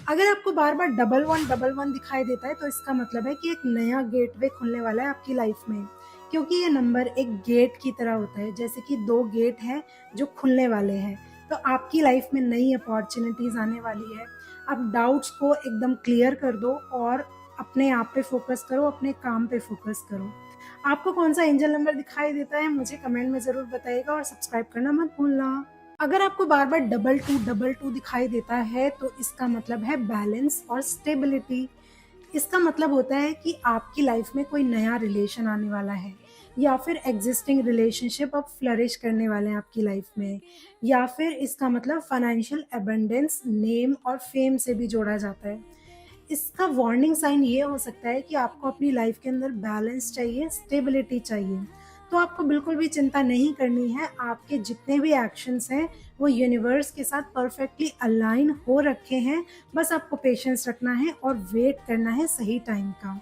अगर आपको बार-बार डबल वन दिखाई देता है तो इसका मतलब है कि एक नया गेटवे खुलने वाला है आपकी लाइफ में। क्योंकि ये नंबर एक गेट की तरह होता है, जैसे कि 2 गेट हैं जो खुलने वाले हैं। तो आपकी लाइफ में नई अपॉर्च्युनिटीज़ आने वाली है। आप डाउट्स को एकदम क्लियर कर दो और अपने आप पे फ़ोकस करो, अपने काम पे फ़ोकस करो। आपको कौन-सा एंजल नंबर दिखाई देता है मुझे कमेंट में ज़रूर बताइएगा और सब्सक्राइब करना मत भूलना। अगर आपको बार-बार डबल टू दिखाई देता है तो इसका मतलब है बैलेंस और स्टेबिलिटी। इसका मतलब होता है कि आपकी लाइफ में कोई नया रिलेशन आने वाला है या फिर एग्जिस्टिंग रिलेशनशिप अब फ्लरिश करने वाले हैं आपकी लाइफ में, या फिर इसका मतलब फाइनेंशियल अबंडेंस नेम और फेम से भी जोड़ा जाता है। इसका वार्निंग साइन ये हो सकता है कि आपको अपनी लाइफ के अंदर बैलेंस चाहिए, स्टेबिलिटी चाहिए। तो आपको बिल्कुल भी चिंता नहीं करनी है, आपके जितने भी एक्शंस हैं वो यूनिवर्स के साथ परफेक्टली अलाइन हो रखे हैं। बस आपको पेशेंस रखना है और वेट करना है सही टाइम का।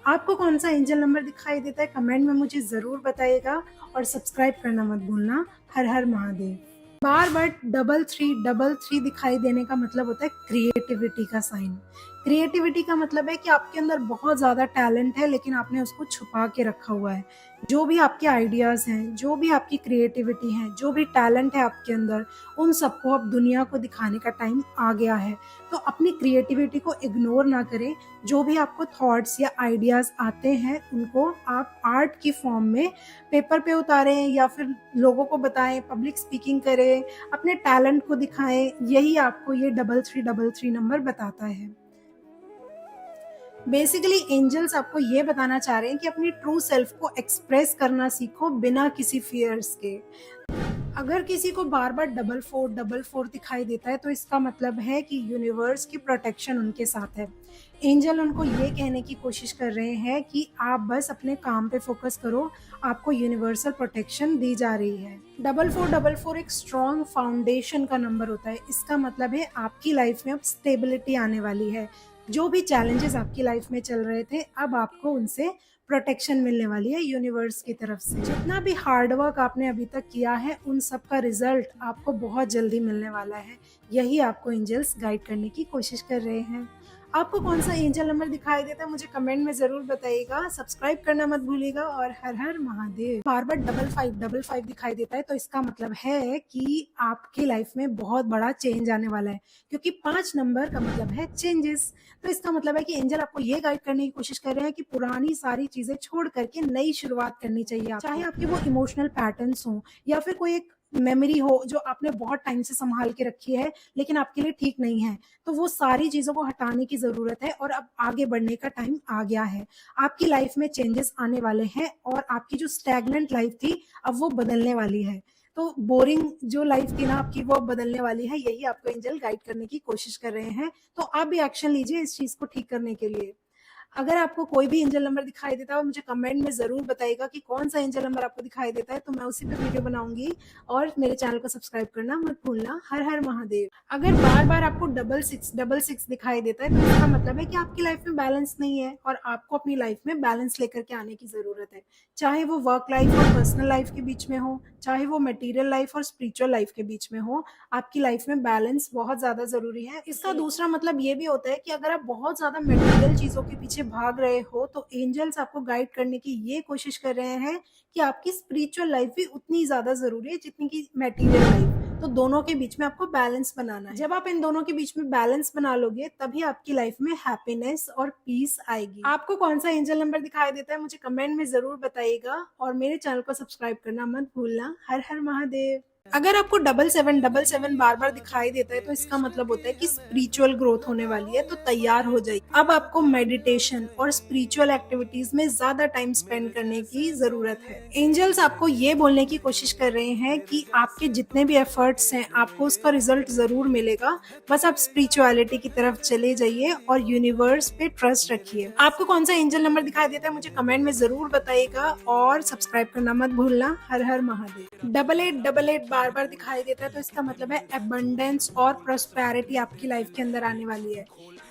आपको कौन सा एंजल नंबर दिखाई देता है कमेंट में मुझे ज़रूर बताइएगा और सब्सक्राइब करना मत भूलना। हर हर महादेव। बार बार डबल थ्री दिखाई देने का मतलब होता है क्रिएटिविटी का साइन। क्रिएटिविटी का मतलब है कि आपके अंदर बहुत ज़्यादा टैलेंट है लेकिन आपने उसको छुपा के रखा हुआ है। जो भी आपके आइडियाज़ हैं, जो भी आपकी क्रिएटिविटी है, जो भी टैलेंट है आपके अंदर, उन सबको अब दुनिया को दिखाने का टाइम आ गया है। तो अपनी क्रिएटिविटी को इग्नोर ना करें। जो भी आपको थॉट्स या आइडियाज़ आते हैं उनको आप आर्ट की फॉर्म में पेपर पे उतारें या फिर लोगों को बताएं, पब्लिक स्पीकिंग करें, अपने टैलेंट को दिखाएं। यही आपको ये डबल थ्री नंबर बताता है। बेसिकली एंजल्स आपको ये बताना चाह रहे हैं कि अपनी ट्रू सेल्फ को एक्सप्रेस करना सीखो बिना किसी फियर्स के। अगर किसी को बार बार डबल फोर दिखाई देता है तो इसका मतलब है कि यूनिवर्स की प्रोटेक्शन उनके साथ है। एंजल उनको ये कहने की कोशिश कर रहे हैं कि आप बस अपने काम पे फोकस करो, आपको यूनिवर्सल प्रोटेक्शन दी जा रही है। डबल फोर एक स्ट्रॉन्ग फाउंडेशन का नंबर होता है। इसका मतलब है आपकी लाइफ में अब स्टेबिलिटी आने वाली है। जो भी चैलेंजेस आपकी लाइफ में चल रहे थे अब आपको उनसे प्रोटेक्शन मिलने वाली है यूनिवर्स की तरफ से। जितना भी हार्ड वर्क आपने अभी तक किया है उन सब का रिजल्ट आपको बहुत जल्दी मिलने वाला है। यही आपको एंजल्स गाइड करने की कोशिश कर रहे हैं। आपको कौन सा एंजल नंबर दिखाई देता है मुझे कमेंट में जरूर बताइएगा। सब्सक्राइब करना मत भूलिएगा और हर हर महादेव। बार बार डबल फाइव दिखाई देता है तो इसका मतलब है कि आपकी लाइफ में बहुत बड़ा चेंज आने वाला है, क्योंकि 5 नंबर का मतलब है चेंजेस। तो इसका मतलब है कि एंजल आपको ये गाइड करने की कोशिश कर रहे हैं कि पुरानी सारी चीजें छोड़ करके नई शुरुआत करनी चाहिए आपको। चाहे आपके वो इमोशनल पैटर्न्स हो या फिर कोई एक मेमोरी हो जो आपने बहुत टाइम से संभाल के रखी है लेकिन आपके लिए ठीक नहीं है, तो वो सारी चीजों को हटाने की जरूरत है और अब आगे बढ़ने का टाइम आ गया है। आपकी लाइफ में चेंजेस आने वाले हैं और आपकी जो स्टैग्नेंट लाइफ थी अब वो बदलने वाली है। तो बोरिंग जो लाइफ थी ना आपकी वो बदलने वाली है। यही आपको एंजल गाइड करने की कोशिश कर रहे हैं। तो आप भी एक्शन लीजिए इस चीज को ठीक करने के लिए। अगर आपको कोई भी एंजल नंबर दिखाई देता है मुझे कमेंट में ज़रूर बताइएगा कि कौन सा एंजल नंबर आपको दिखाई देता है, तो मैं उसी पे वीडियो बनाऊंगी। और मेरे चैनल को सब्सक्राइब करना मत भूलना। हर हर महादेव। अगर बार बार आपको डबल सिक्स दिखाई देता है तो इसका मतलब है कि आपकी लाइफ में बैलेंस नहीं है और आपको अपनी लाइफ में बैलेंस लेकर के आने की ज़रूरत है। चाहे वो वर्क लाइफ और पर्सनल लाइफ के बीच में हो, चाहे वो मटीरियल लाइफ और स्पिरिचुअल लाइफ के बीच में हो, आपकी लाइफ में बैलेंस बहुत ज़्यादा ज़रूरी है। इसका दूसरा मतलब ये भी होता है कि अगर आप बहुत ज़्यादा मटेरियल चीज़ों के पीछे भाग रहे हो तो एंजल्स आपको गाइड करने की ये कोशिश कर रहे हैं कि आपकी स्पिरिचुअल लाइफ भी उतनी ज़्यादा ज़रूरी है जितनी की मटेरियल लाइफ। तो दोनों के बीच में आपको बैलेंस बनाना है। जब आप इन दोनों के बीच में बैलेंस बना लोगे तभी आपकी लाइफ में हैप्पीनेस और पीस आएगी। आपको कौन सा एंजल नंबर दिखाई देता है मुझे कमेंट में जरूर बताइएगा और मेरे चैनल को सब्सक्राइब करना मत भूलना। हर हर महादेव। अगर आपको डबल सेवन बार बार दिखाई देता है तो इसका मतलब होता है कि स्पिरिचुअल ग्रोथ होने वाली है, तो तैयार हो जाइए। अब आपको मेडिटेशन और स्पिरिचुअल एक्टिविटीज में ज्यादा टाइम स्पेंड करने की जरूरत है। एंजल्स आपको ये बोलने की कोशिश कर रहे हैं कि आपके जितने भी एफर्ट्स हैं आपको उसका रिजल्ट जरूर मिलेगा। बस आप स्पिरिचुअलिटी की तरफ चले जाइए और यूनिवर्स पे ट्रस्ट रखिए। आपको कौन सा एंजल नंबर दिखाई देता है मुझे कमेंट में जरूर बताइएगा और सब्सक्राइब करना मत भूलना। हर हर महादेव। डबल एट बार-बार दिखाई देता है तो इसका मतलब है अबंडेंस और प्रॉस्पेरिटी आपकी लाइफ के अंदर आने वाली है।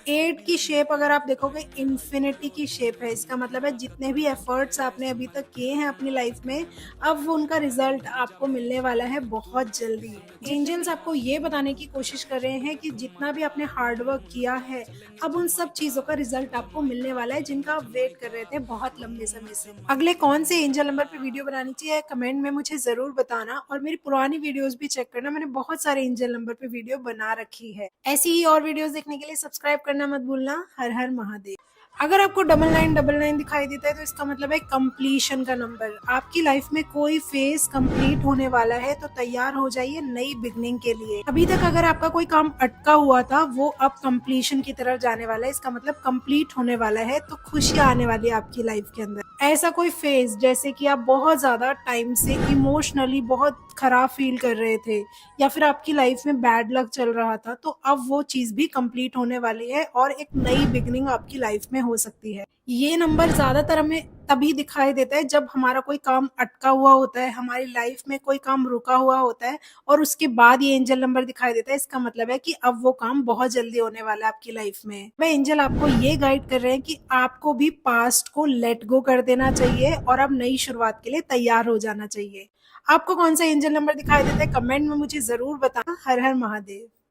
8 की शेप अगर आप देखोगे इन्फिनिटी की शेप है, इसका मतलब है जितने भी एफर्ट्स आपने अभी तक किए हैं अपनी लाइफ में, अब वो उनका रिजल्ट आपको मिलने वाला है बहुत जल्दी। एंजल्स आपको ये बताने की कोशिश कर रहे हैं कि जितना भी आपने हार्ड वर्क किया है, अब उन सब चीज़ों का रिजल्ट आपको मिलने वाला है जिनका आप वेट कर रहे थे बहुत लंबे समय से। अगले कौन से एंजल नंबर पे वीडियो बनानी चाहिए कमेंट में मुझे ज़रूर बताना, और मेरी पुरानी वीडियोस भी चेक करना, मैंने बहुत सारे एंजल नंबर पे वीडियो बना रखी है। ऐसी ही और वीडियोस देखने के लिए सब्सक्राइब करना मत भूलना। हर हर महादेव। अगर आपको 9999 दिखाई देता है तो इसका मतलब है कंप्लीशन का नंबर। आपकी लाइफ में कोई फेज कंप्लीट होने वाला है तो तैयार हो जाइए नई बिगनिंग के लिए। अभी तक अगर आपका कोई काम अटका हुआ था वो अब कंप्लीशन की तरफ जाने वाला है, इसका मतलब कंप्लीट होने वाला है, तो खुशियां आने वाली है आपकी लाइफ के अंदर। ऐसा कोई फेज जैसे कि आप बहुत ज्यादा टाइम से इमोशनली बहुत खराब फील कर रहे थे या फिर आपकी लाइफ में बैड लक चल रहा था, तो अब वो चीज भी कंप्लीट होने वाली है और एक नई बिगनिंग आपकी लाइफ में हो सकती है। ये नंबर ज्यादातर हमें तभी दिखाई देता है जब हमारा कोई काम अटका हुआ होता है, हमारी लाइफ में कोई काम रुका हुआ होता है और उसके बाद ये एंजल नंबर दिखाई देता है, इसका मतलब है कि अब वो काम बहुत जल्दी होने वाला है आपकी लाइफ में। वह एंजल आपको ये गाइड कर रहे हैं कि आपको भी पास्ट को लेट गो कर देना चाहिए और अब नई शुरुआत के लिए तैयार हो जाना चाहिए। आपको कौन सा एंजल नंबर दिखाई देता है कमेंट में मुझे जरूर बताना। हर हर महादेव।